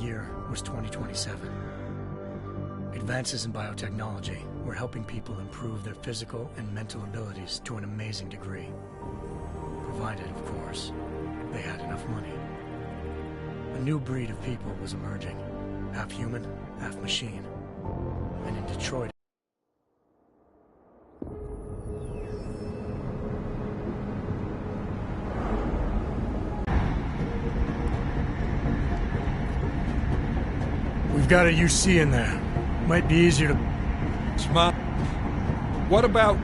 year was 2027. Advances in biotechnology were helping people improve their physical and mental abilities to an amazing degree. Provided, of course, they had enough money. A new breed of people was emerging, half human, half machine. And in Detroit, we've got a UC in there. Might be easier to... Smart. What about...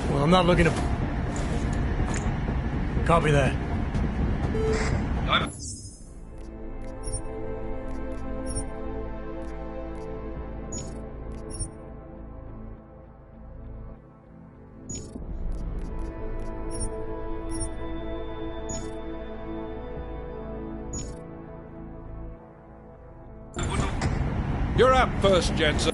Well, I'm not looking to... Copy that. You're up first, Jensen.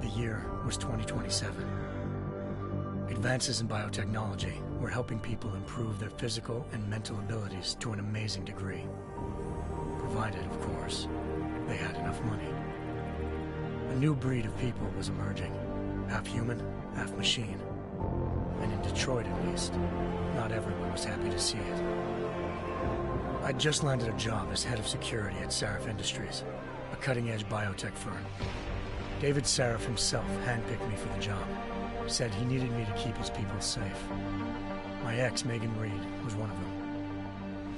The year was 2027. Advances in biotechnology were helping people improve their physical and mental abilities to an amazing degree. Provided, of course, they had enough money. A new breed of people was emerging, half human, half machine. And in Detroit, at least, not everyone was happy to see it. I'd just landed a job as head of security at Sarif Industries, a cutting-edge biotech firm. David Sarif himself handpicked me for the job, said he needed me to keep his people safe. My ex, Megan Reed, was one of them.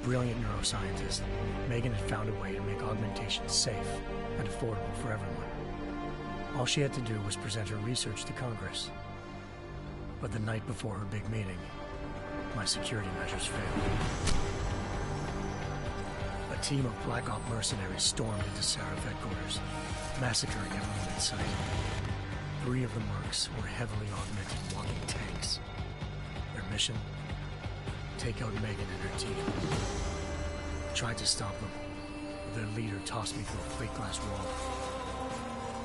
Brilliant neuroscientist, Megan had found a way to make augmentation safe and affordable for everyone. All she had to do was present her research to Congress. But the night before her big meeting, my security measures failed. A team of Black Op mercenaries stormed into Sarif headquarters, massacring everyone in sight. 3 of the mercs were heavily augmented walking tanks. Their mission? Take out Megan and her team. I tried to stop them, but their leader tossed me through a plate glass wall.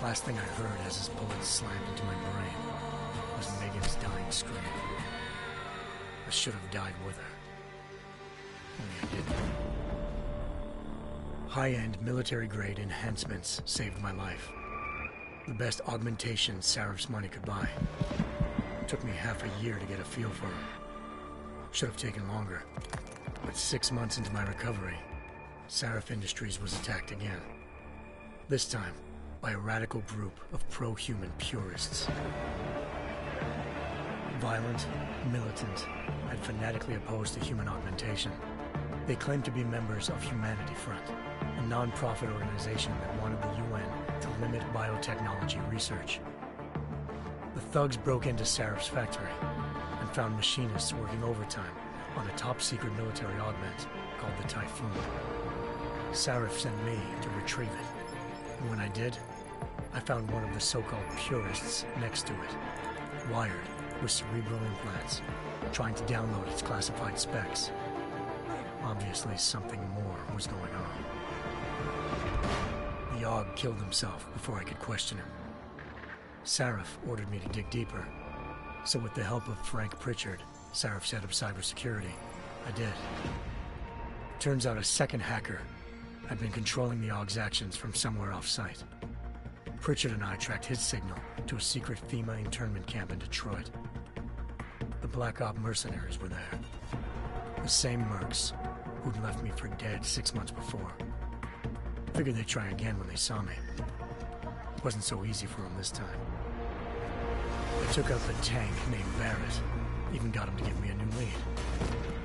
Last thing I heard as his bullets slammed into my brain was Megan's dying scream. I should have died with her. Only I didn't. High-end military-grade enhancements saved my life. The best augmentation Sarif's money could buy. It took me half a year to get a feel for her. Should have taken longer. But 6 months into my recovery, Sarif Industries was attacked again. This time, by a radical group of pro-human purists. Violent, militant, and fanatically opposed to human augmentation. They claimed to be members of Humanity Front, a non-profit organization that wanted the UN to limit biotechnology research. The thugs broke into Sarif's factory and found machinists working overtime on a top-secret military augment called the Typhoon. Sarif sent me to retrieve it, and when I did, I found one of the so-called purists next to it, wired with cerebral implants, trying to download its classified specs. Obviously, something more was going on. The AUG killed himself before I could question him. Sarif ordered me to dig deeper, so with the help of Frank Pritchard, Sarif's head of cybersecurity, I did. Turns out a second hacker had been controlling the AUG's actions from somewhere off-site. Pritchard and I tracked his signal to a secret FEMA internment camp in Detroit. The Black Op mercenaries were there. The same mercs who'd left me for dead 6 months before. Figured they'd try again when they saw me. It wasn't so easy for them this time. I took out the tank named Barrett. Even got him to give me a new lead.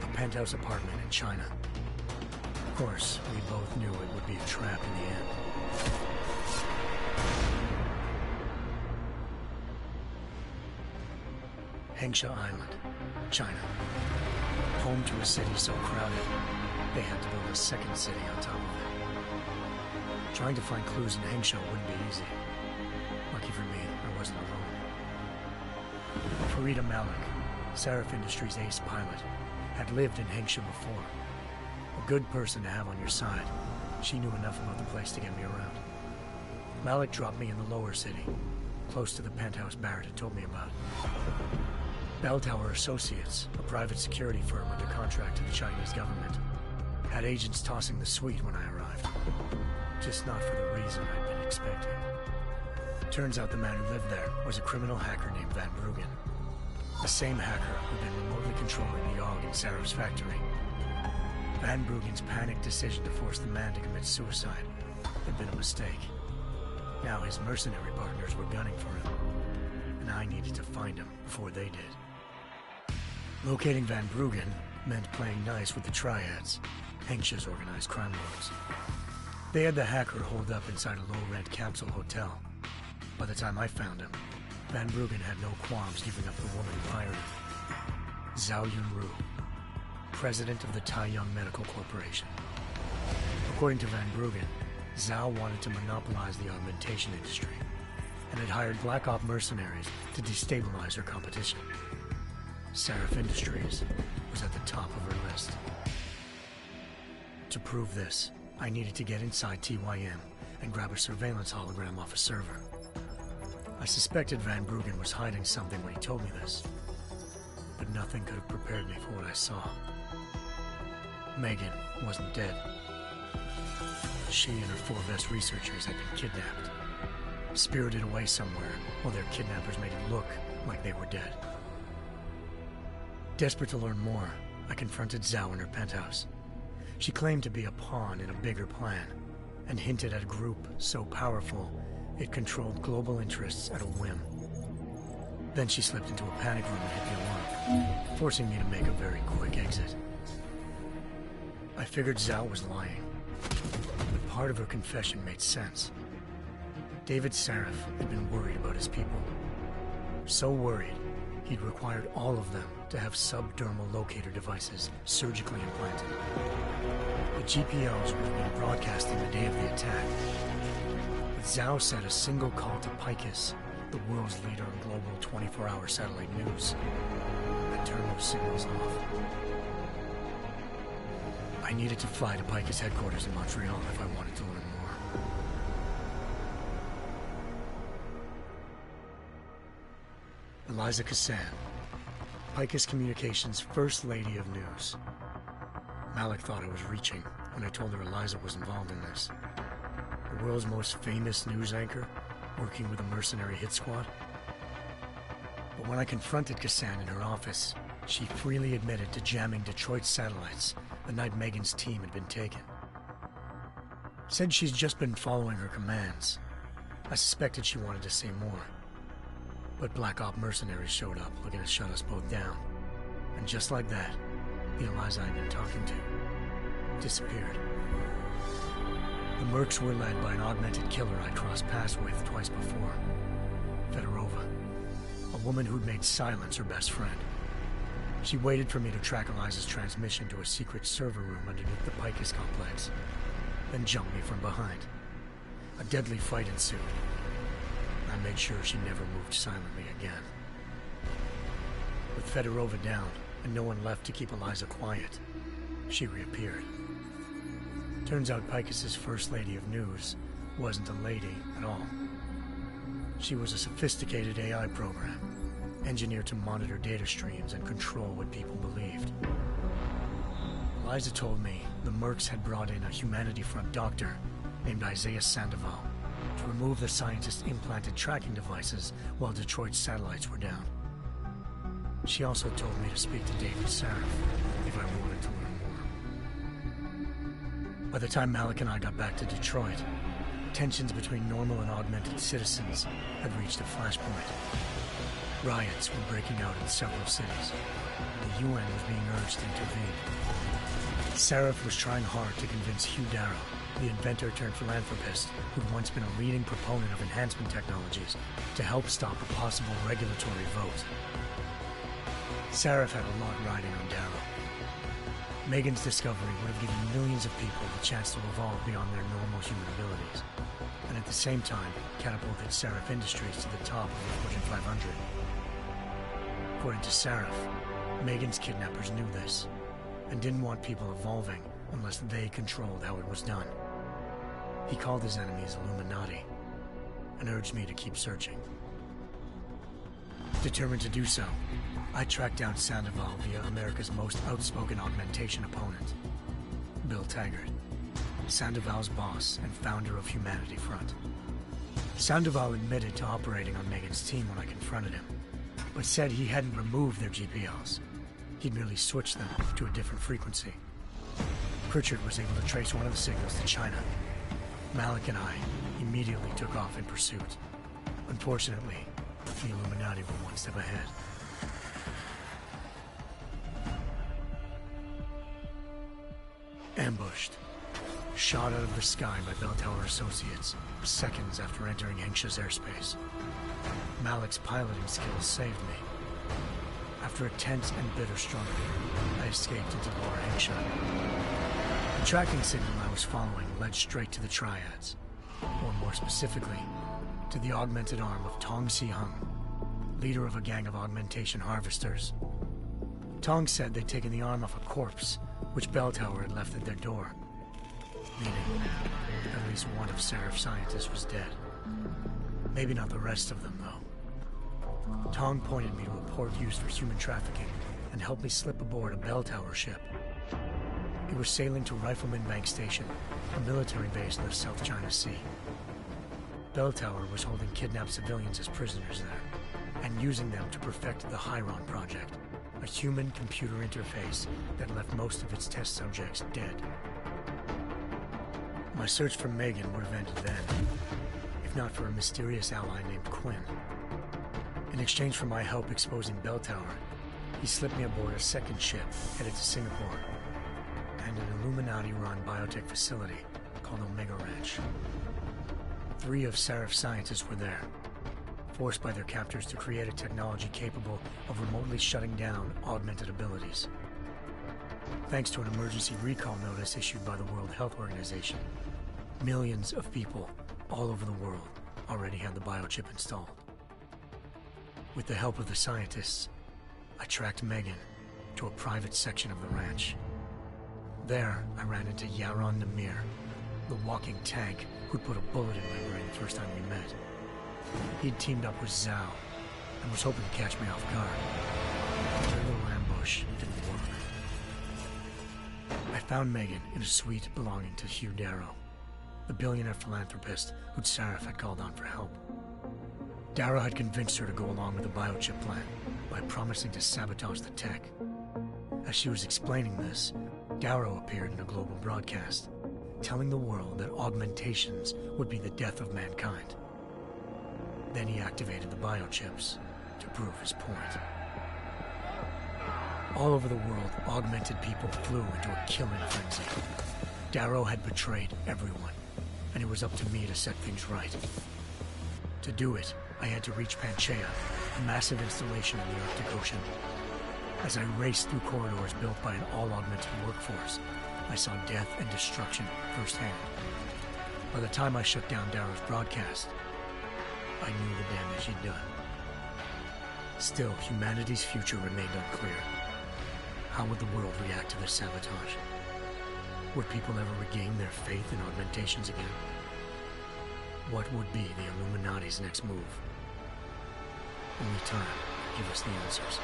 A penthouse apartment in China. Of course, we both knew it would be a trap in the end. Hengsha Island, China. Home to a city so crowded, they had to build a second city on top of it. Trying to find clues in Hengsha wouldn't be easy. Lucky for me, I wasn't alone. Farida Malik, Sarif Industries' ace pilot, had lived in Hengsha before. A good person to have on your side. She knew enough about the place to get me around. Malik dropped me in the lower city, close to the penthouse Barrett had told me about. Bell Tower Associates, a private security firm under contract to the Chinese government, had agents tossing the suite when I arrived. Just not for the reason I'd been expecting. Turns out the man who lived there was a criminal hacker named Van Bruggen. The same hacker who'd been remotely controlling the AUG in Sarah's factory. Van Bruggen's panicked decision to force the man to commit suicide had been a mistake. Now his mercenary partners were gunning for him, and I needed to find him before they did. Locating Van Bruggen meant playing nice with the Triads, Hengsha's organized crime lords. They had the hacker holed up inside a low-rent capsule hotel. By the time I found him, Van Bruggen had no qualms giving up the woman who hired him. Zhao Yunru, president of the Taiyang Medical Corporation. According to Van Bruggen, Zhao wanted to monopolize the augmentation industry and had hired Black Op mercenaries to destabilize her competition. Seraph Industries was at the top of her list. To prove this, I needed to get inside TYM and grab a surveillance hologram off a server. I suspected Van Bruggen was hiding something when he told me this, but nothing could have prepared me for what I saw. Megan wasn't dead. She and her 4 best researchers had been kidnapped, spirited away somewhere while their kidnappers made it look like they were dead. Desperate to learn more, I confronted Zhao in her penthouse. She claimed to be a pawn in a bigger plan, and hinted at a group so powerful it controlled global interests at a whim. Then she slipped into a panic room and hit the alarm, forcing me to make a very quick exit. I figured Zhao was lying, but part of her confession made sense. David Saraf had been worried about his people. So worried, he'd required all of them to have subdermal locator devices surgically implanted. The GPOs would have been broadcasting the day of the attack. But Zhao said a single call to Picus, the world's leader in global 24-hour satellite news, had turned those signals off. I needed to fly to Picus headquarters in Montreal if I wanted to learn more. Eliza Cassan, Picus Communications' First Lady of News. Malik thought I was reaching when I told her Eliza was involved in this. The world's most famous news anchor, working with a mercenary hit squad. But when I confronted Cassan in her office, she freely admitted to jamming Detroit's satellites the night Megan's team had been taken. Said she's just been following her commands. I suspected she wanted to say more. But Black Op mercenaries showed up looking to shut us both down. And just like that, the Eliza I'd been talking to disappeared. The Mercs were led by an augmented killer I crossed paths with twice before, Fedorova, a woman who'd made silence her best friend. She waited for me to track Eliza's transmission to a secret server room underneath the Picus complex, then jumped me from behind. A deadly fight ensued. I made sure she never moved silently again. With Fedorova down and no one left to keep Eliza quiet, she reappeared. Turns out Picus's First Lady of News wasn't a lady at all. She was a sophisticated AI program, engineered to monitor data streams and control what people believed. Eliza told me the Mercs had brought in a Humanity Front doctor named Isaiah Sandoval to remove the scientist's implanted tracking devices while Detroit's satellites were down. She also told me to speak to David Saraf if I wanted to learn more. By the time Malik and I got back to Detroit, tensions between normal and augmented citizens had reached a flashpoint. Riots were breaking out in several cities. The UN was being urged to intervene. Saraf was trying hard to convince Hugh Darrow, the inventor-turned-philanthropist who'd once been a leading proponent of enhancement technologies, to help stop a possible regulatory vote. Saraf had a lot riding on Darrow. Megan's discovery would have given millions of people the chance to evolve beyond their normal human abilities, and at the same time catapulted Saraf Industries to the top of the Fortune 500. According to Saraf, Megan's kidnappers knew this and didn't want people evolving unless they controlled how it was done. He called his enemies Illuminati and urged me to keep searching. Determined to do so, I tracked down Sandoval via America's most outspoken augmentation opponent, Bill Taggart, Sandoval's boss and founder of Humanity Front. Sandoval admitted to operating on Megan's team when I confronted him, but said he hadn't removed their GPLs. He'd merely switched them to a different frequency. Pritchard was able to trace one of the signals to China. Malik and I immediately took off in pursuit. Unfortunately, the Illuminati were one step ahead. Ambushed. Shot out of the sky by Bell Tower Associates, seconds after entering Hengsha's airspace. Malik's piloting skills saved me. After a tense and bitter struggle, I escaped into Lower Hengsha. The tracking signal I was following led straight to the Triads, or more specifically, to the augmented arm of Tong Si-hung, leader of a gang of augmentation harvesters. Tong said they'd taken the arm off a corpse, which Bell Tower had left at their door, meaning at least one of Seraph's scientists was dead. Maybe not the rest of them, though. Tong pointed me to a port used for human trafficking and helped me slip aboard a Bell Tower ship. It was sailing to Rifleman Bank Station, a military base in the South China Sea. Bell Tower was holding kidnapped civilians as prisoners there, and using them to perfect the Hyron Project, a human-computer interface that left most of its test subjects dead. My search for Megan would have ended then, if not for a mysterious ally named Quinn. In exchange for my help exposing Bell Tower, he slipped me aboard a second ship headed to Singapore, and an Illuminati-run biotech facility called Omega Ranch. 3 of Seraph's scientists were there, forced by their captors to create a technology capable of remotely shutting down augmented abilities. Thanks to an emergency recall notice issued by the World Health Organization, millions of people all over the world already had the biochip installed. With the help of the scientists, I tracked Megan to a private section of the ranch. There, I ran into Yaron Namir, the walking tank who'd put a bullet in my brain the first time we met. He'd teamed up with Zhao and was hoping to catch me off guard. Their little ambush didn't work. I found Megan in a suite belonging to Hugh Darrow, the billionaire philanthropist who'd Seraph had called on for help. Darrow had convinced her to go along with the biochip plan by promising to sabotage the tech. As she was explaining this, Darrow appeared in a global broadcast, telling the world that augmentations would be the death of mankind. Then he activated the biochips to prove his point. All over the world, augmented people flew into a killing frenzy. Darrow had betrayed everyone, and it was up to me to set things right. To do it, I had to reach Panchaea, a massive installation in the Arctic Ocean. As I raced through corridors built by an all-augmented workforce, I saw death and destruction firsthand. By the time I shut down Darrow's broadcast, I knew the damage he'd done. Still, humanity's future remained unclear. How would the world react to this sabotage? Would people ever regain their faith in augmentations again? What would be the Illuminati's next move? Only time could give us the answers.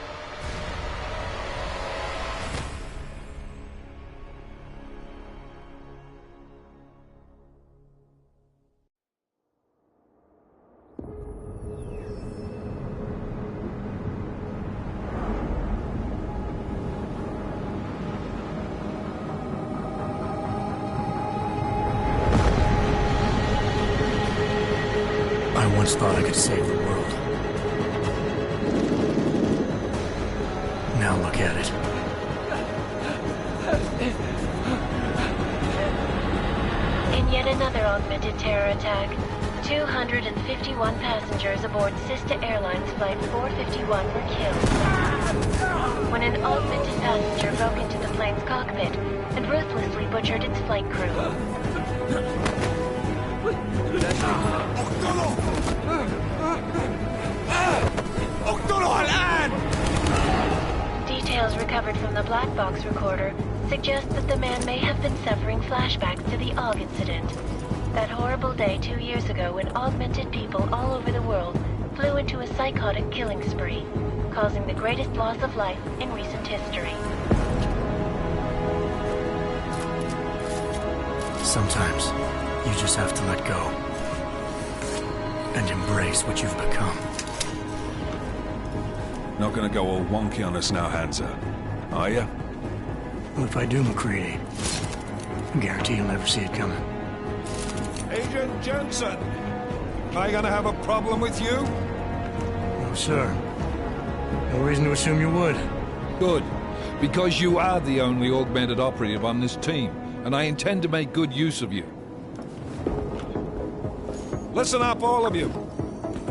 I once thought I could save the world. Now look at it. In yet another augmented terror attack, 251 passengers aboard Sister Airlines Flight 451 were killed when an augmented passenger broke into the plane's cockpit and ruthlessly butchered its flight crew. Details recovered from the black box recorder suggests that the man may have been suffering flashbacks to the AUG incident. That horrible day 2 years ago when augmented people all over the world flew into a psychotic killing spree, causing the greatest loss of life in recent history. Sometimes, you just have to let go. And embrace what you've become. Not gonna go all wonky on us now, Hansa, are you? Well, if I do, McCready, I guarantee you'll never see it coming. Agent Jensen! Am I gonna have a problem with you? No, sir. No reason to assume you would. Good. Because you are the only augmented operative on this team, and I intend to make good use of you. Listen up, all of you.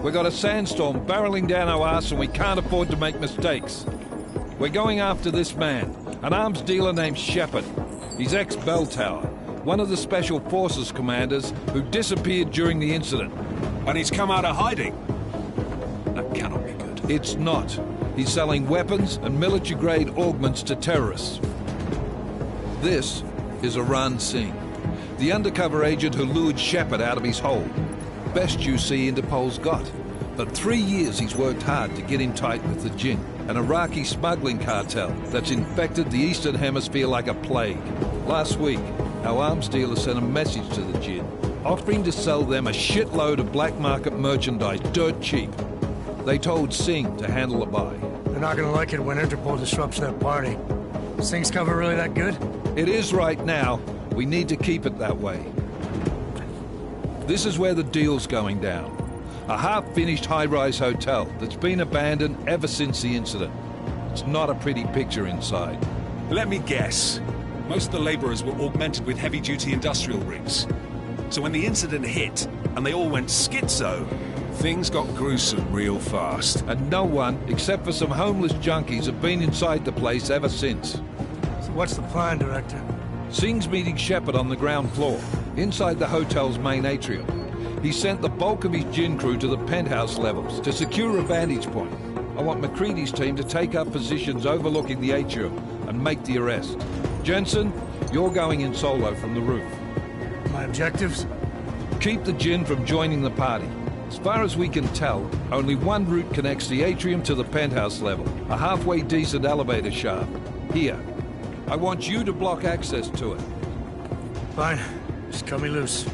We got a sandstorm barreling down our arse and we can't afford to make mistakes. We're going after this man, an arms dealer named Shepard. He's ex-Bell Tower, one of the Special Forces commanders who disappeared during the incident. And he's come out of hiding? That cannot be good. It's not. He's selling weapons and military-grade augments to terrorists. This is Aran Singh, the undercover agent who lured Shepard out of his hole. Best you see Interpol's got. For 3 years he's worked hard to get in tight with the Jinn, an Iraqi smuggling cartel that's infected the Eastern Hemisphere like a plague. Last week, our arms dealer sent a message to the Jinn, offering to sell them a shitload of black market merchandise dirt cheap. They told Singh to handle the buy. They're not gonna like it when Interpol disrupts their party. Is Singh's cover really that good? It is right now. We need to keep it that way. This is where the deal's going down. A half-finished high-rise hotel that's been abandoned ever since the incident. It's not a pretty picture inside. Let me guess. Most of the laborers were augmented with heavy-duty industrial rigs. So when the incident hit, and they all went schizo, things got gruesome real fast. And no one, except for some homeless junkies, have been inside the place ever since. So what's the plan, Director? Singh's meeting Shepard on the ground floor, inside the hotel's main atrium. He sent the bulk of his Jinn crew to the penthouse levels to secure a vantage point. I want McCready's team to take up positions overlooking the atrium and make the arrest. Jensen, you're going in solo from the roof. My objectives? Keep the Jinn from joining the party. As far as we can tell, only one route connects the atrium to the penthouse level, a halfway decent elevator shaft. Here. I want you to block access to it. Fine. Just cut me loose.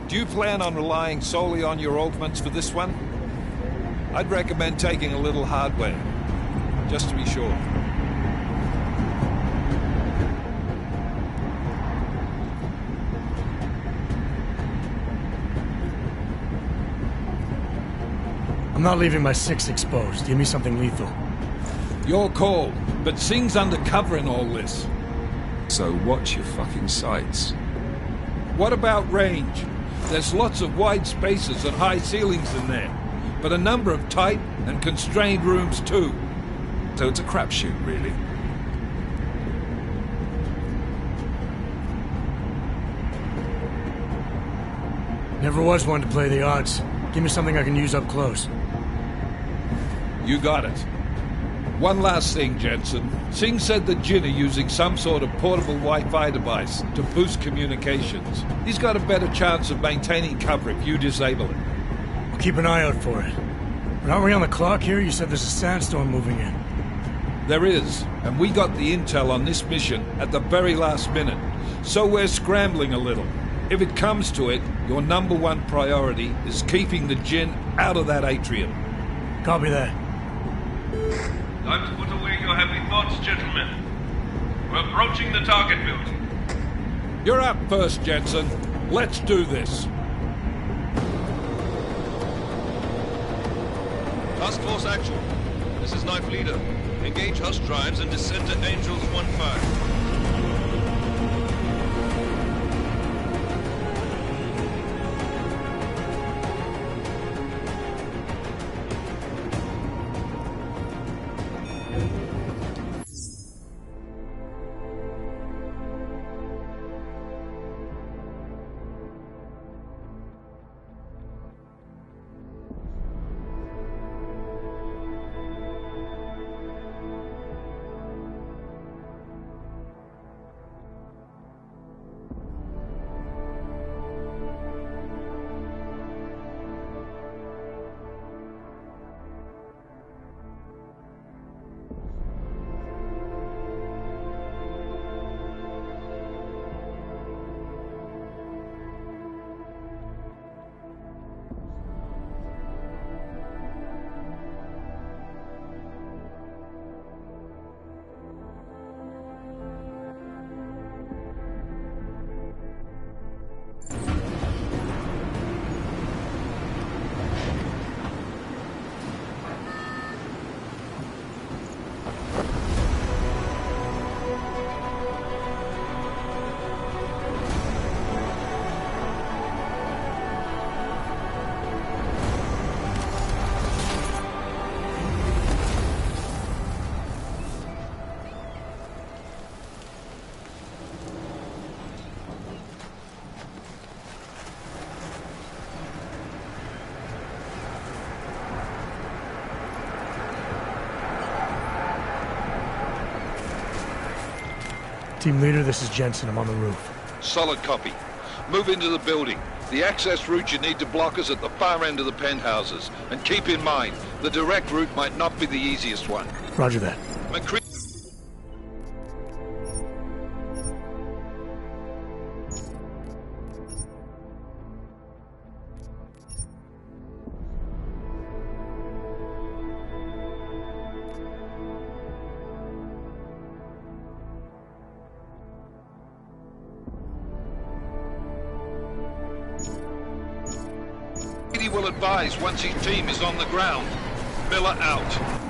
Do you plan on relying solely on your augments for this one? I'd recommend taking a little hardware, just to be sure. I'm not leaving my six exposed. Give me something lethal. Your call, but Singh's undercover in all this. So watch your fucking sights. What about range? There's lots of wide spaces and high ceilings in there, but a number of tight and constrained rooms too. So it's a crapshoot, really. Never was one to play the odds. Give me something I can use up close. You got it. One last thing, Jensen. Singh said the Jinn are using some sort of portable Wi-Fi device to boost communications. He's got a better chance of maintaining cover if you disable it. I'll keep an eye out for it. But aren't we on the clock here? You said there's a sandstorm moving in. There is, and we got the intel on this mission at the very last minute. So we're scrambling a little. If it comes to it, your #1 priority is keeping the Jinn out of that atrium. Copy that. Time to put away your heavy thoughts, gentlemen. We're approaching the target building. You're up first, Jensen. Let's do this. Task Force action. This is Knife Leader. Engage Hush drives and descend to Angels 1-5. Team leader, this is Jensen. I'm on the roof. Solid copy. Move into the building. The access route you need to block is at the far end of the penthouses. And keep in mind, the direct route might not be the easiest one. Roger that. McCree... will advise once his team is on the ground. Miller out.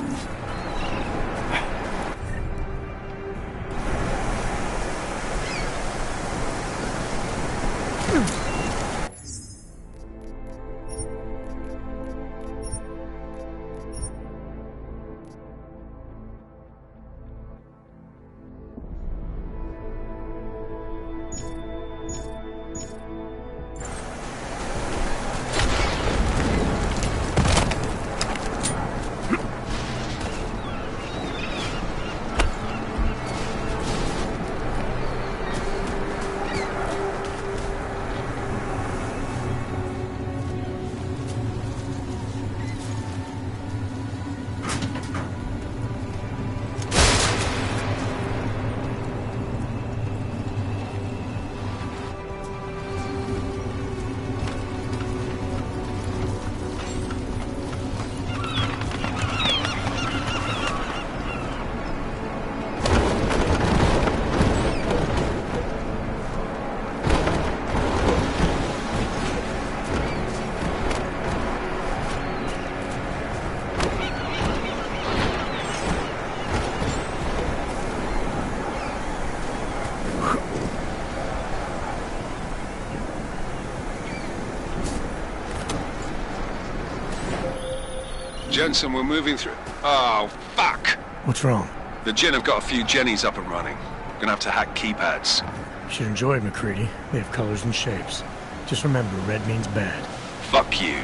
Jensen, we're moving through... Oh, fuck! What's wrong? The Gen have got a few Jennies up and running. Gonna have to hack keypads. Should enjoy it, McCready. They have colors and shapes. Just remember, red means bad. Fuck you.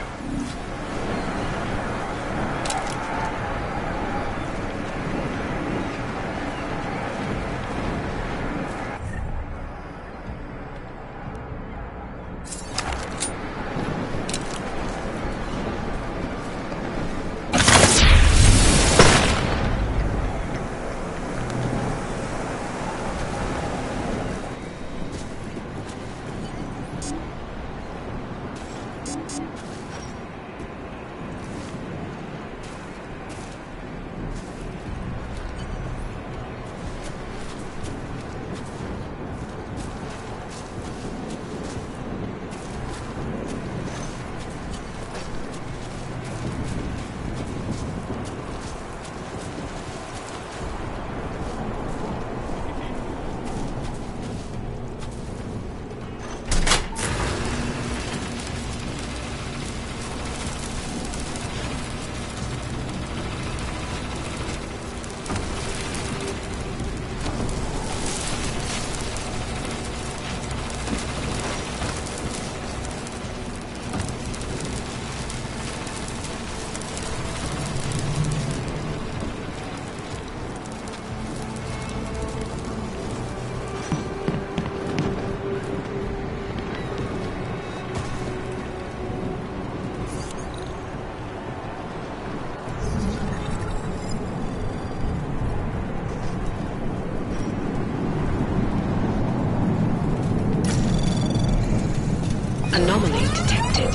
Anomaly detected.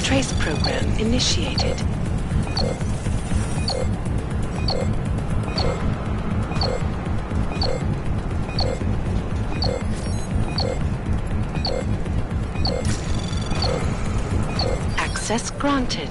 Trace program initiated. Access granted.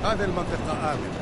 هذه المنطقة آمنة.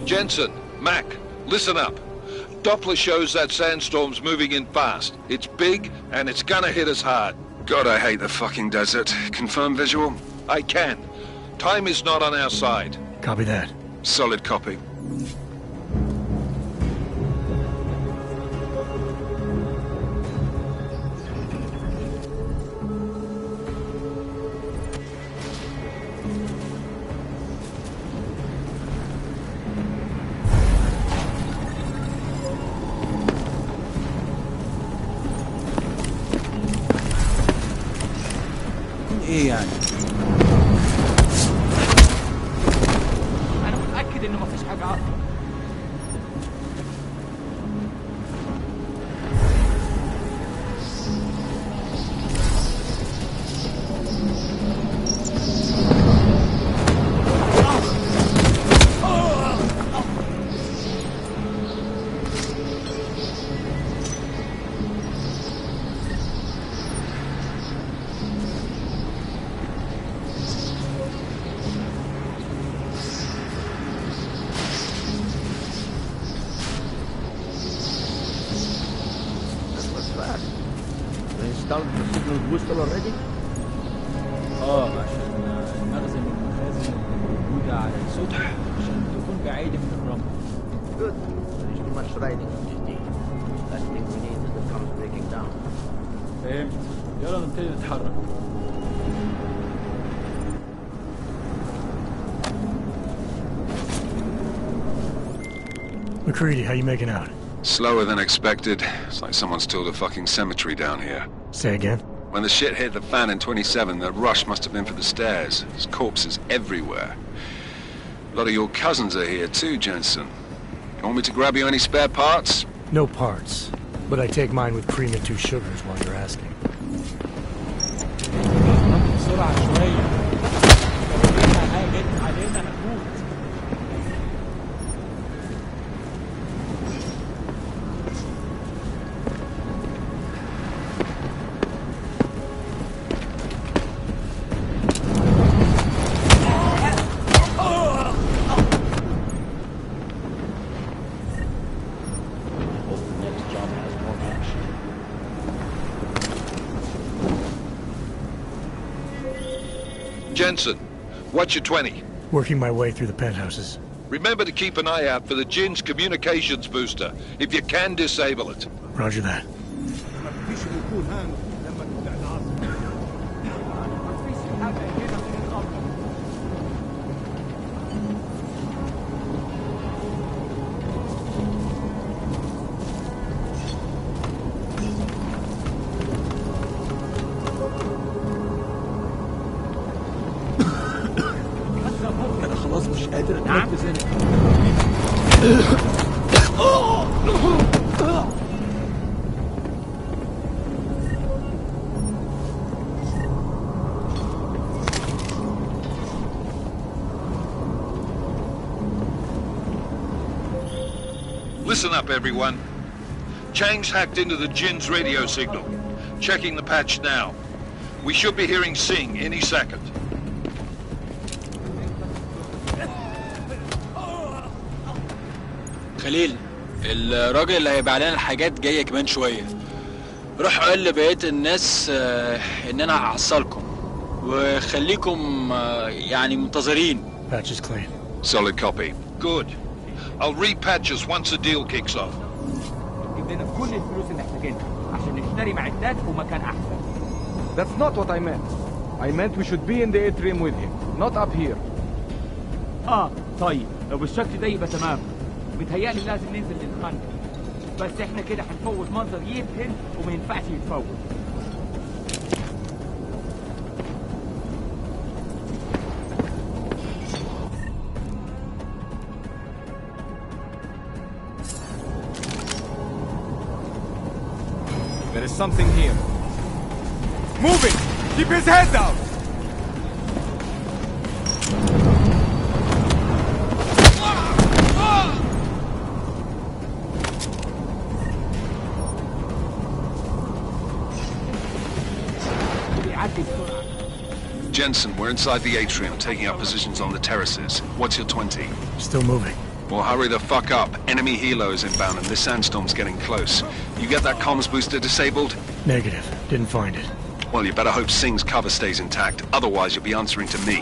Jensen, Mac, listen up. Doppler shows that sandstorm's moving in fast. It's big, and it's gonna hit us hard. God, I hate the fucking desert. Confirm visual? I can. Time is not on our side. Copy that. Solid copy. ايه يعني؟ انا متأكد انه مفيش حاجة. already? عشان المخزن والمخازن الموجودة على السطح عشان تكون بعيدة من الرمل. Good. There's too much riding on this thing. Last thing we need is it comes breaking down. فهمت. يلا نبتدي نتحرك. McCready, how you making out? Slower than expected. It's like someone's tilled a fucking cemetery down here. Say again? When the shit hit the fan in 27, the rush must have been for the stairs. There's corpses everywhere. A lot of your cousins are here too, Jensen. You want me to grab you any spare parts? No parts. But I take mine with cream and 2 sugars while you're asking. بسرعة شوية. علينا نموت. Jensen, what's your 20? Working my way through the penthouses. Remember to keep an eye out for the Jinn's communications booster, if you can disable it. Roger that. Listen up, everyone. Chang's hacked into the Jinn's radio signal. Checking the patch now. We should be hearing Singh any second. خليل، الراجل اللي هيبيع لنا الحاجات جاية كمان شوية. روح قول لبقية الناس ان انا هعصلكم وخليكم يعني منتظرين. Patch is clean. Solid copy. Good. I'll repatch us once the deal kicks off. جيب لنا كل الفلوس اللي محتاجينها عشان نشتري معدات ومكان أحسن. That's not what I meant. I meant we should be in the atrium with him, not up here. طيب لو بالشكل ده يبقى تمام. بيتهيألي لازم ننزل للخندق. بس احنا كده هنفوت منظر يبهن وما ينفعش يتفوت. There is something here. Move it! Keep his head down! Jensen, we're inside the atrium, taking up positions on the terraces. What's your 20? Still moving. Well, hurry the fuck up. Enemy helos inbound and this sandstorm's getting close. You get that comms booster disabled? Negative. Didn't find it. Well, you better hope Singh's cover stays intact. Otherwise, you'll be answering to me.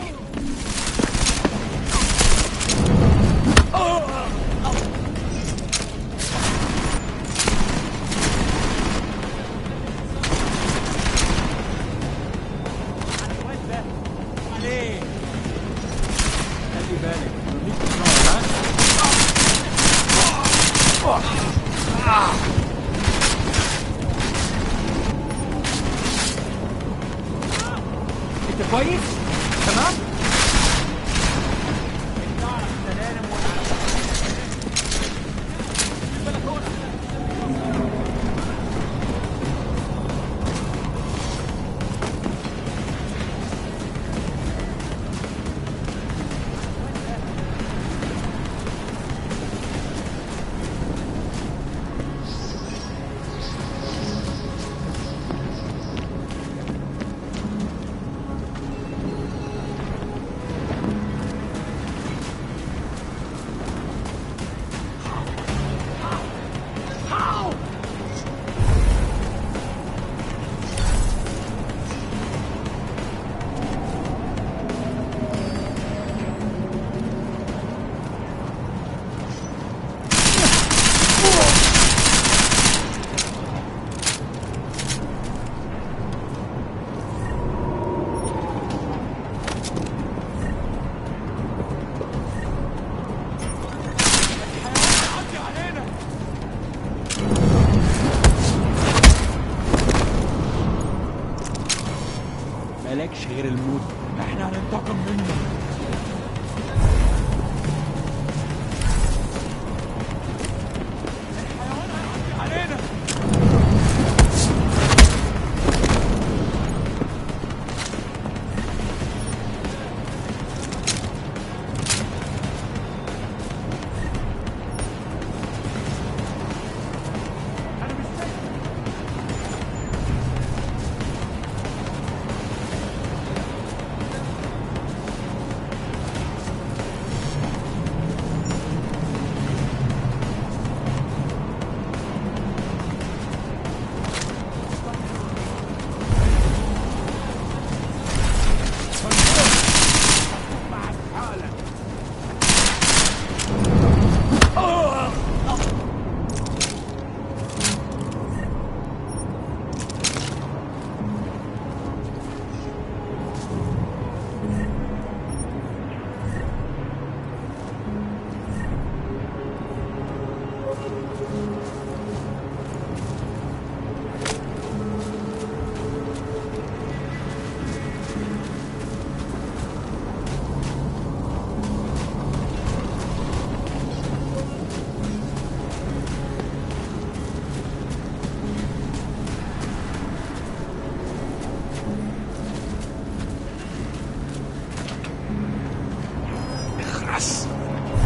انت كويس؟ تمام؟ مالكش غير الموت. احنا هننتقم منه.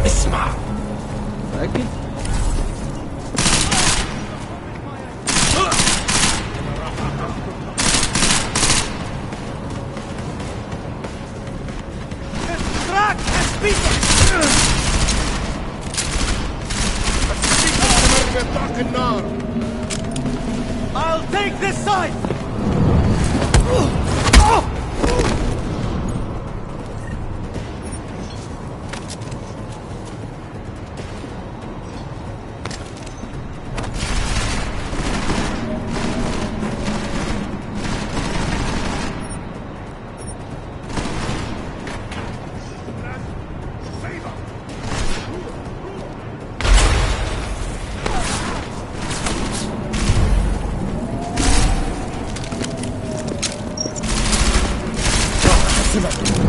اسمع. متأكد؟ I'll take this side. Listen up.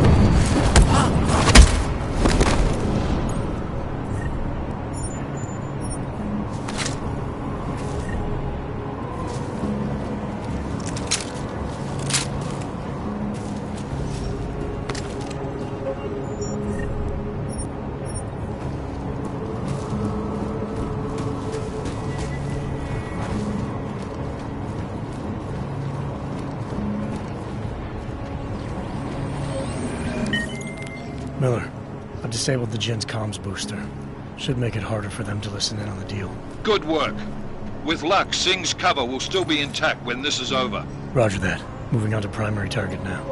Miller, I've disabled the Jin's comms booster. Should make it harder for them to listen in on the deal. Good work. With luck, Singh's cover will still be intact when this is over. Roger that. Moving on to primary target now.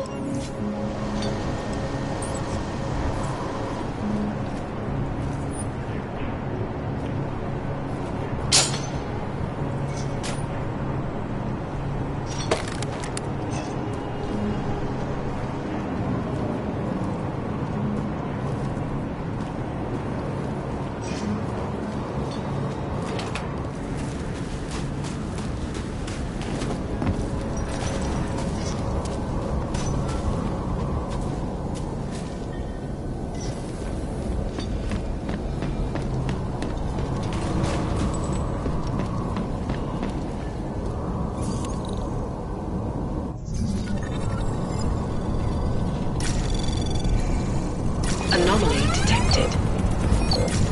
Anomaly detected.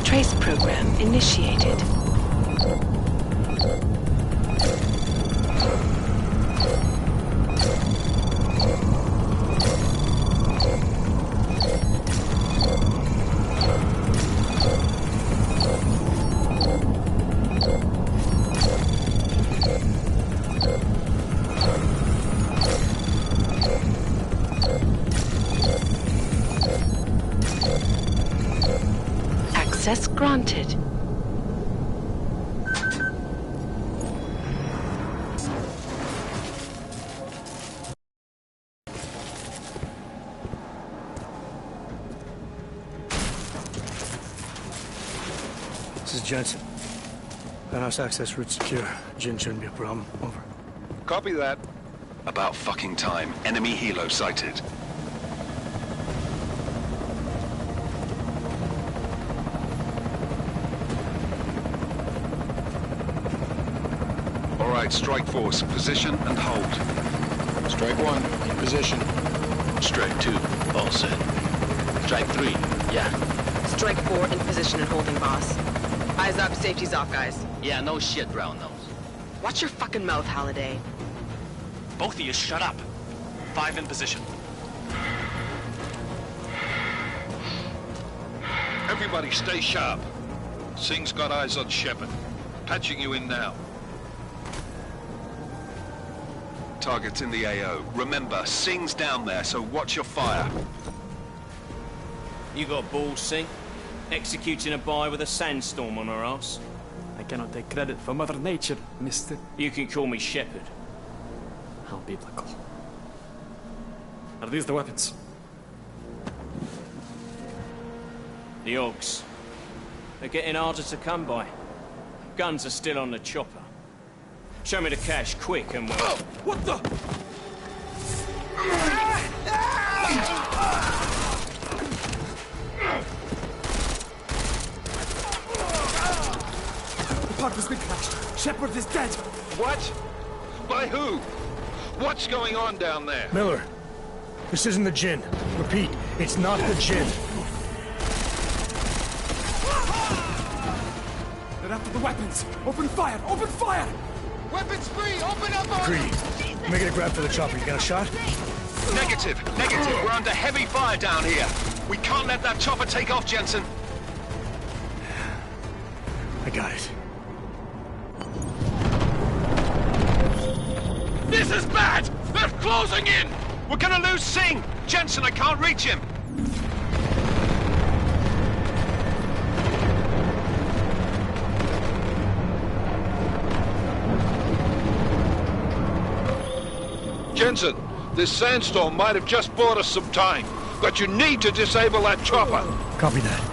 Trace program initiated. Access granted. This is Jensen. Penthouse access route secure. Jin shouldn't be a problem. Over. Copy that. About fucking time. Enemy helo sighted. All right, strike force. Position and hold. Strike 1, in position. Strike 2, all set. Strike 3, yeah. Strike 4 in position and holding, boss. Eyes up, safety's off, guys. Yeah, no shit, brown nose. Watch your fucking mouth, Halliday. Both of you shut up. 5 in position. Everybody stay sharp. Singh's got eyes on Shepard. Patching you in now. Target's in the AO. Remember, Singh's down there, so watch your fire. You got balls, Singh? Executing a buy with a sandstorm on her ass? I cannot take credit for Mother Nature, mister. You can call me Shepard. How biblical. Are these the weapons? The Ogs. They're getting harder to come by. Guns are still on the chopper. Show me the cash, quick, and we'll... Oh, what the? The park has been crashed. Shepard is dead. What? By who? What's going on down there? Miller, this isn't the Jin. Repeat, it's not the Jin. They're after the weapons. Open fire! Open fire! Weapons free! Open up on... Greedy. Making a grab for the chopper. You got a shot? Negative. We're under heavy fire down here. We can't let that chopper take off, Jensen. I got it. This is bad! They're closing in! We're gonna lose Singh! Jensen, I can't reach him! Jensen, this sandstorm might have just bought us some time, but you need to disable that chopper. Copy that.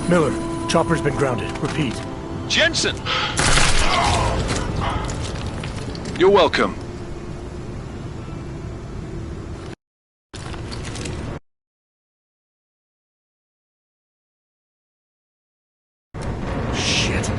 Miller, chopper's been grounded. Repeat. Jensen! You're welcome. Shit.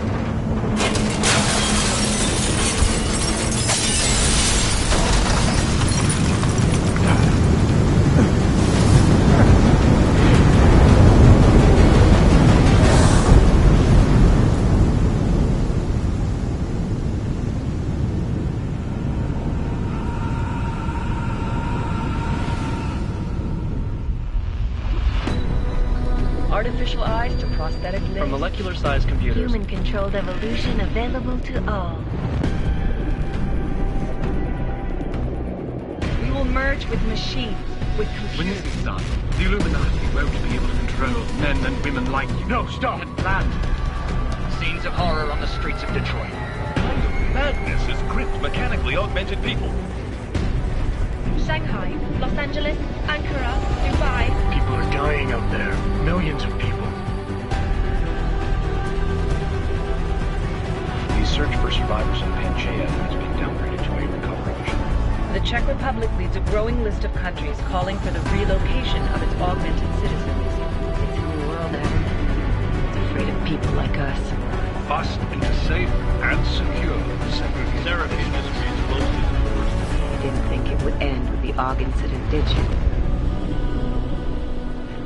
Artificial eyes to prosthetic limbs. From molecular-sized computers. Human-controlled evolution available to all. We will merge with machines, with computers. When this is done, the Illuminati won't be able to control men and women like you. No, stop! And planned. Scenes of horror on the streets of Detroit. What kind of madness has gripped mechanically augmented people? Shanghai, Los Angeles, Ankara, Dubai. People are dying out there. Millions of people. The search for survivors in Pangaea has been downgraded to a recovery mission. The Czech Republic leads a growing list of countries calling for the relocation of its augmented citizens. It's a new world, Adam. It's afraid of people like us. Bust into safe and secure Seraphine Industries closely. You didn't think it would end with the AUG incident, did you?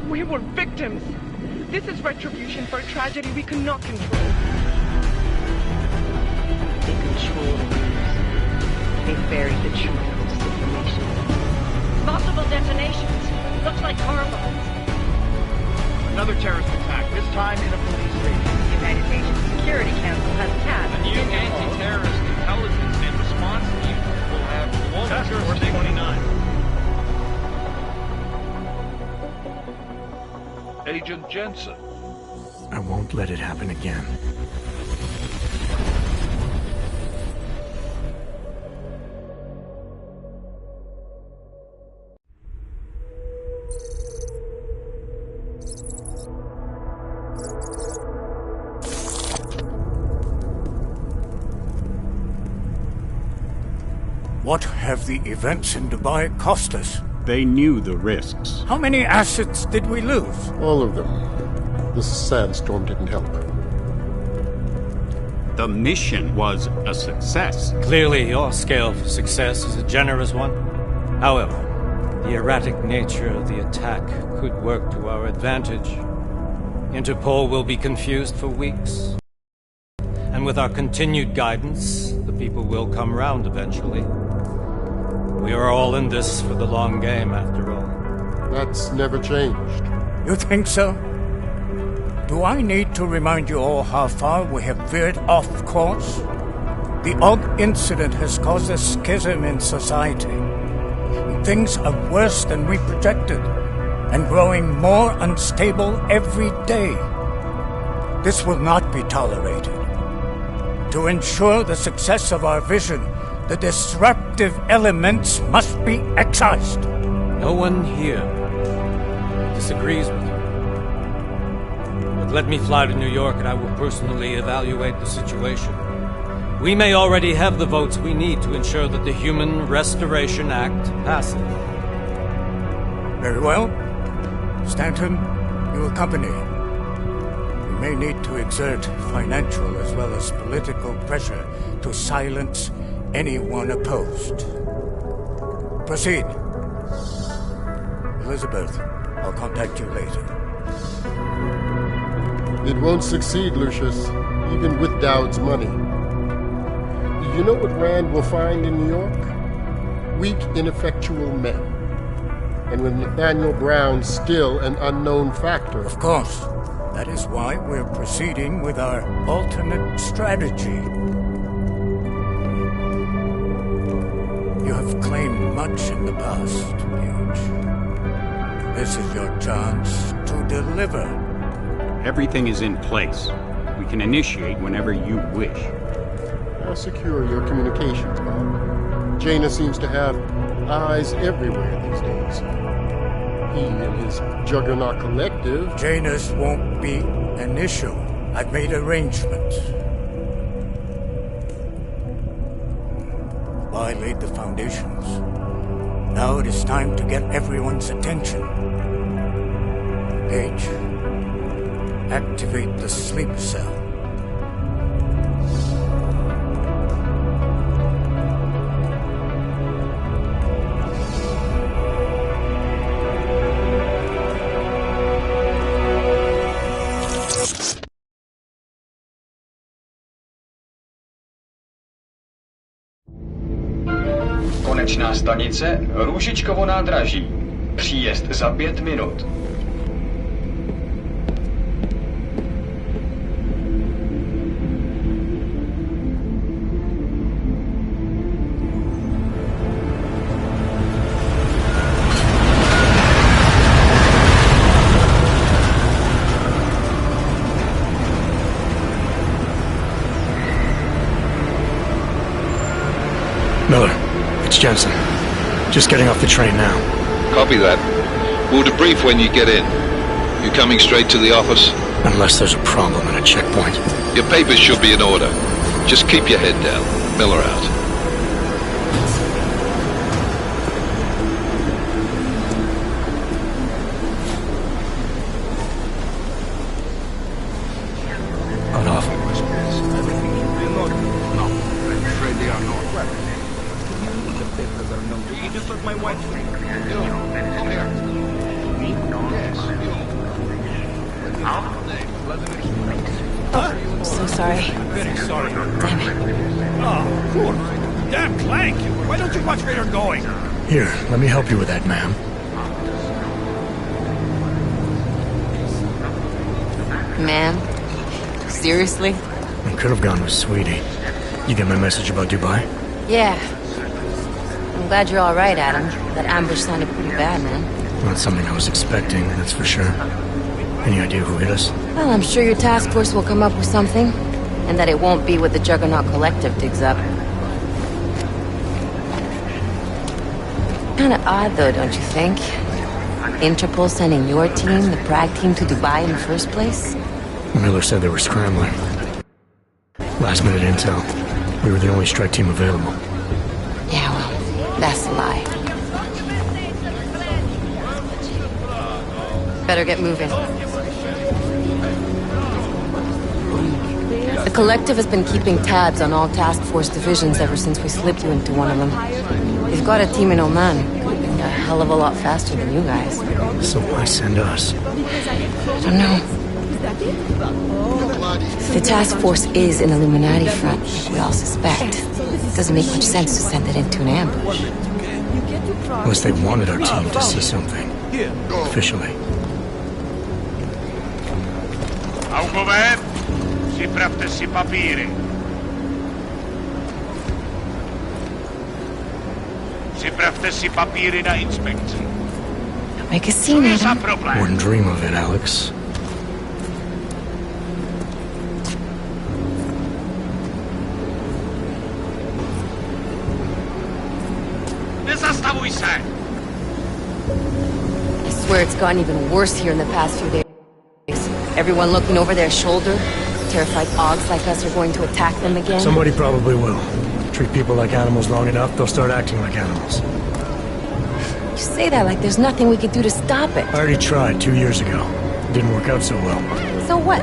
We were victims. This is retribution for a tragedy we cannot control. They control the news. They buried the truth with disinformation. Multiple detonations. Looks like car bombs. Another terrorist attack, this time in a police station. The United Nations Security Council has tasked A new anti-terrorist intelligence and response team will have global Task Force jurisdiction. 29. Agent Jensen. I won't let it happen again. What have the events in Dubai cost us? They knew the risks. How many assets did we lose? All of them. This sandstorm didn't help. The mission was a success. Clearly, your scale for success is a generous one. However, the erratic nature of the attack could work to our advantage. Interpol will be confused for weeks. And with our continued guidance, the people will come round eventually. We are all in this for the long game, after all. That's never changed. You think so? Do I need to remind you all how far we have veered off course? The AUG incident has caused a schism in society. Things are worse than we projected, and growing more unstable every day. This will not be tolerated. To ensure the success of our vision, the disruptive elements must be excised. No one here disagrees with you. But let me fly to New York and I will personally evaluate the situation. We may already have the votes we need to ensure that the Human Restoration Act passes. Very well. Stanton, you accompany. We may need to exert financial as well as political pressure to silence anyone opposed. Proceed. Elizabeth, I'll contact you later. It won't succeed, Lucius, even with Dowd's money. You know what Rand will find in New York? Weak, ineffectual men. And with Nathaniel Brown still an unknown factor. Of course. That is why we're proceeding with our alternate strategy. You have claimed much in the past, Huge. This is your chance to deliver. Everything is in place. We can initiate whenever you wish. How secure your communications, Bob? Jaina seems to have eyes everywhere these days. he and his Juggernaut Collective... Janus won't be an issue. I've made arrangements. I laid the foundations. Now it is time to get everyone's attention. Paige, activate the sleep cell. Konečná stanice Růžičkovo nádraží. Příjezd za 5 minut. Miller, it's Jensen. Just getting off the train now. Copy that. We'll debrief when you get in. You coming straight to the office? Unless there's a problem at a checkpoint. Your papers should be in order. Just keep your head down. Miller out. Cut off. Just let my wife. I'm so sorry. Very sorry. Damn it. Oh, cool. Damn clank! Why don't you watch where you're going? Here, let me help you with that, ma'am. Ma'am? Seriously? I could have gone with Sweetie. You get my message about Dubai? Yeah. I'm glad you're all right, Adam. That ambush sounded pretty bad, man. Not something I was expecting, that's for sure. Any idea who hit us? Well, I'm sure your task force will come up with something. And that it won't be what the Juggernaut Collective digs up. Kinda odd, though, don't you think? Interpol sending your team, the Prague team, to Dubai in the first place? Miller said they were scrambling. Last minute intel. We were the only strike team available. Yeah, well, that's a lie. Better get moving. The Collective has been keeping tabs on all task force divisions ever since we slipped you into one of them. They've got a team in Oman. A hell of a lot faster than you guys. So why send us? I don't know. If the task force is an Illuminati front, like we all suspect, it doesn't make much sense to send it into an ambush. Unless they wanted our team to see something. Officially. Augover, připravte si papíry. Připravte si papíry na inspekci. Make a scene, Adam. Wouldn't dream of it, Alex. Nezastavuj se! I swear it's gotten even worse here in the past few days. Everyone looking over their shoulder. Terrified Augs like us are going to attack them again. Somebody probably will. Treat people like animals long enough, they'll start acting like animals. You say that like there's nothing we could do to stop it. I already tried 2 years ago. It didn't work out so well. So what?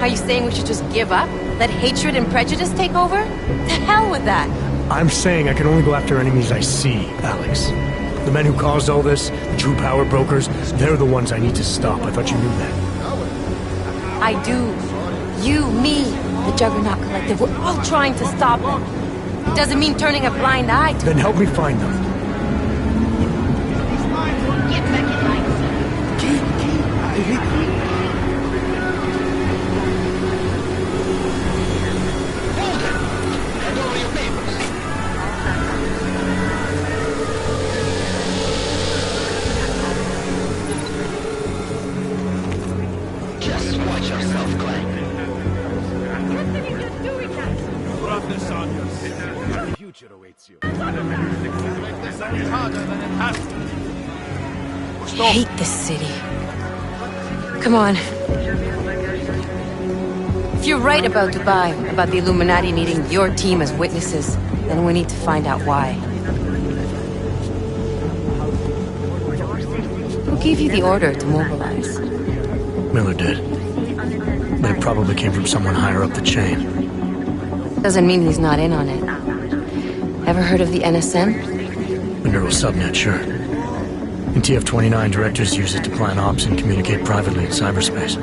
Are you saying we should just give up? Let hatred and prejudice take over? To hell with that! I'm saying I can only go after enemies I see, Alex. The men who caused all this, the true power brokers, they're the ones I need to stop. I thought you knew that. I do. You, me, the Juggernaut Collective, we're all trying to stop them. It doesn't mean turning a blind eye to Then help me find them. Just watch yourself, Clank. Drop this on you. The future awaits you. It's harder than it has to. I hate this city. Come on. If you're right about Dubai, about the Illuminati needing your team as witnesses, then we need to find out why. Who gave you the order to mobilize? Miller did. But it probably came from someone higher up the chain. Doesn't mean he's not in on it. Ever heard of the NSM? The neural subnet, sure. In TF-29, directors use it to plan ops and communicate privately in cyberspace.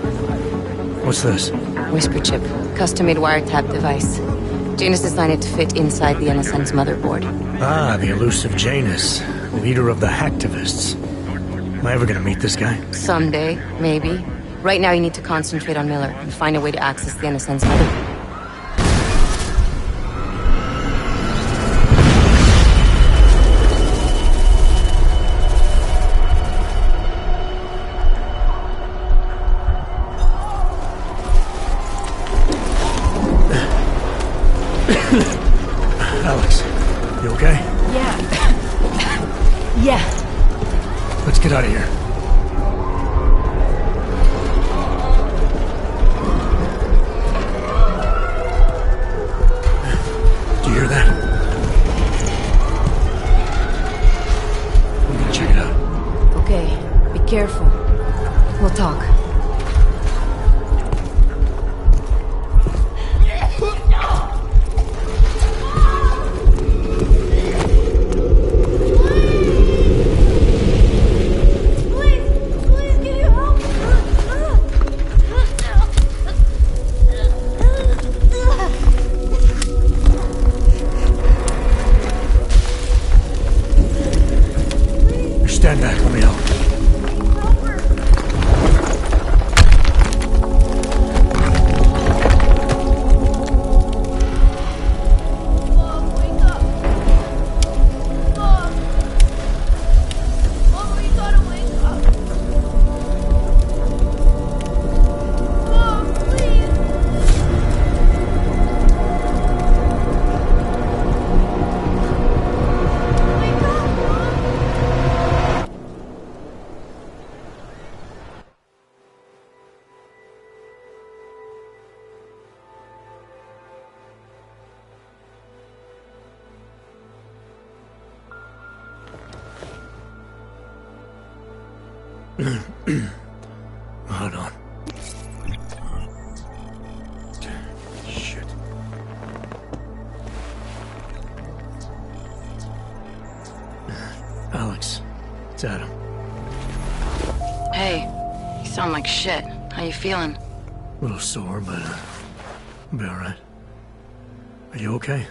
What's this? Whisper chip. Custom-made wiretap device. Janus designed it to fit inside the NSM's motherboard. Ah, the elusive Janus. Leader of the hacktivists. Am I ever gonna meet this guy? Someday, maybe. Right now you need to concentrate on Miller and find a way to access the NSM's motherboard. Alex, you okay? Yeah. Yeah. Let's get out of here. Do you hear that? I'm gonna check it out. Okay, be careful. We'll talk. Stand back, let me help. Hold on. Shit. Alex, it's Adam. Hey, you sound like shit. How you feeling? A little sore, but I'll be alright. Are you okay?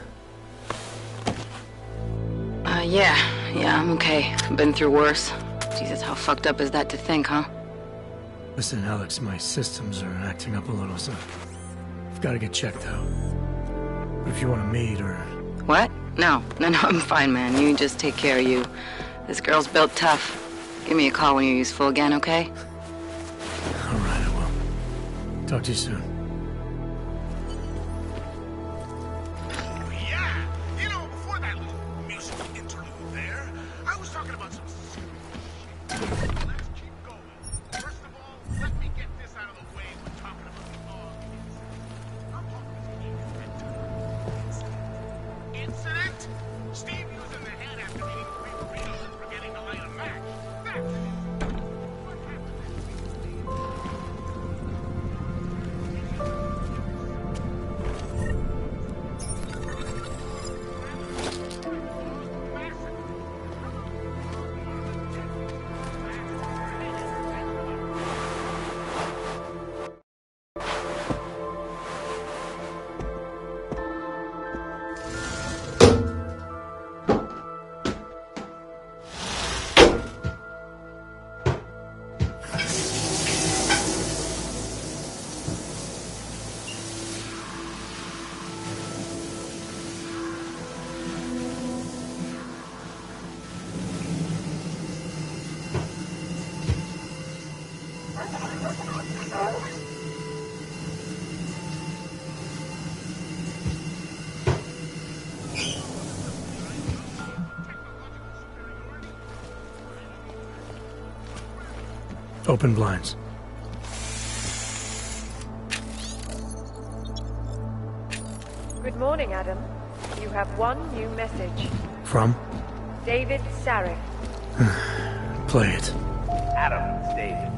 Yeah, I'm okay. I've been through worse. Jesus, how fucked up is that to think, huh? Listen, Alex, my systems are acting up a little, so I've got to get checked out. But if you want to meet or... What? No, I'm fine, man. You just take care of you. This girl's built tough. Give me a call when you're useful again, okay? All right, I will. Talk to you soon. Open blinds. Good morning, Adam. You have one new message. From? David Sarek. Play it. Adam, it's David.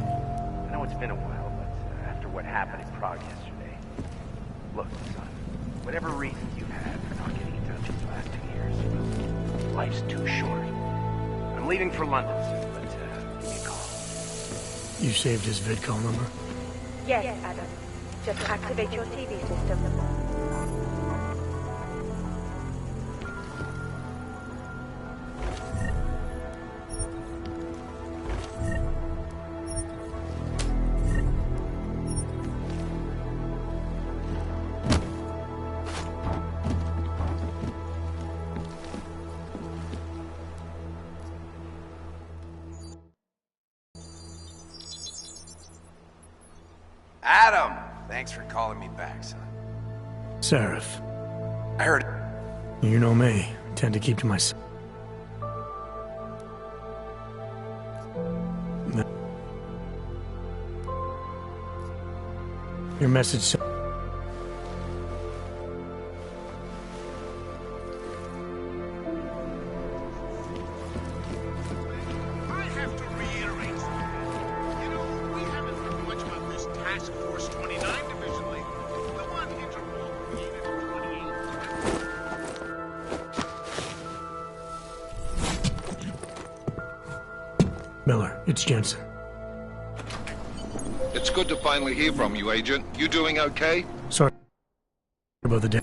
I know it's been a while, but after what happened in Prague yesterday... Look, son, whatever reasons you've had for not getting in touch these last 2 years, well, life's too short. I'm leaving for London soon, but give me a call. You saved his vidcall number? Yes, Adam. Just activate your TV system. Adam! Thanks for calling me back, son. Seraph. I heard... You know me. Tend to keep to myself. Your message... Miller, it's Jensen. It's good to finally hear from you, Agent. You doing okay? Sorry about the day.